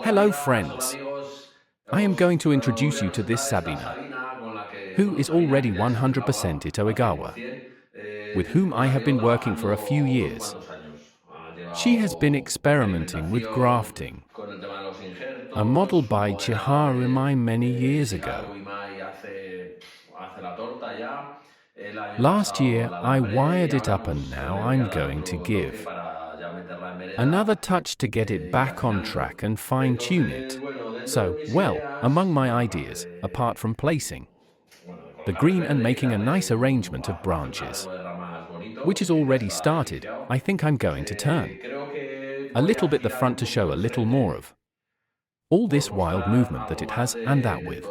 Hello friends. I am going to introduce you to this Sabina, who is already 100% Itoigawa, with whom I have been working for a few years. She has been experimenting with grafting, a model by Chiharu Imai many years ago. Last year I wired it up and now I'm going to give another touch to get it back on track and fine-tune it. So, well, among my ideas, apart from placing the green and making a nice arrangement of branches, which is already started, I think I'm going to turn a little bit the front to show a little more of all this wild movement that it has and that with.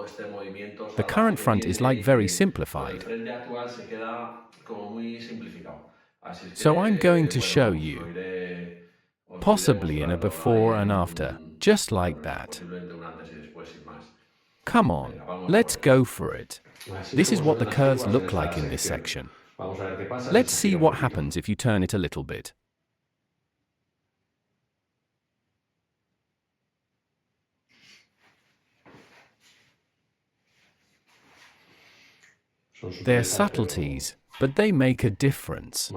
The current front is like very simplified. So I'm going to show you, possibly in a before and after, just like that. Come on, let's go for it. This is what the curves look like in this section. Let's see what happens if you turn it a little bit. They're subtleties, but they make a difference.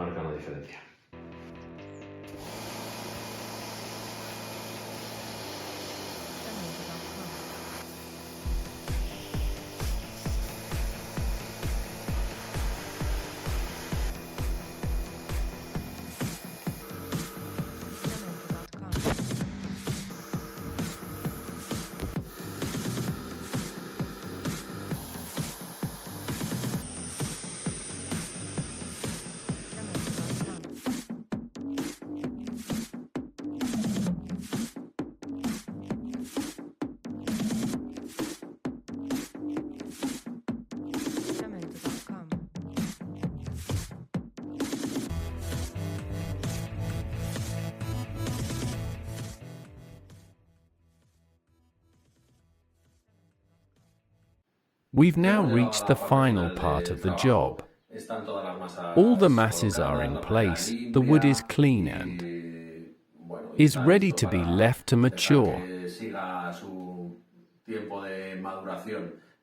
We've now reached the final part of the job. All the masses are in place, the wood is clean and is ready to be left to mature.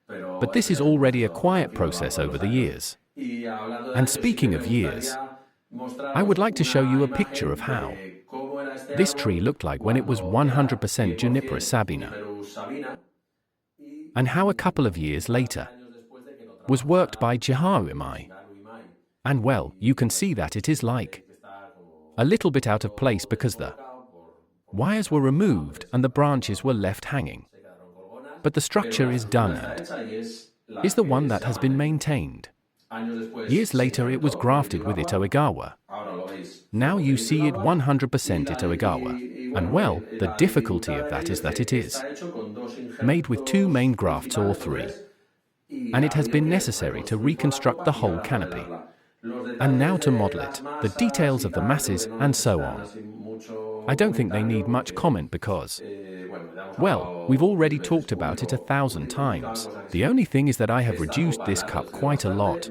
But this is already a quiet process over the years. And speaking of years, I would like to show you a picture of how this tree looked like when it was 100% Juniper sabina, and how a couple of years later was worked by Chiharu Imai. And well, you can see that it is like a little bit out of place because the wires were removed and the branches were left hanging. But the structure is done and is the one that has been maintained. Years later it was grafted with Itoigawa. Now you see it 100% Itoigawa. And well, the difficulty of that is that it is made with two main grafts or three. And it has been necessary to reconstruct the whole canopy. And now to model it, the details of the masses and so on. I don't think they need much comment because, well, we've already talked about it 1,000 times. The only thing is that I have reduced this cup quite a lot.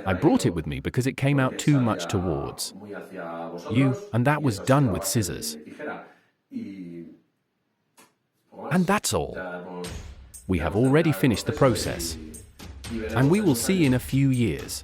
I brought it with me because it came out too much towards you, and that was done with scissors. And that's all. We have already finished the process. And we will see in a few years.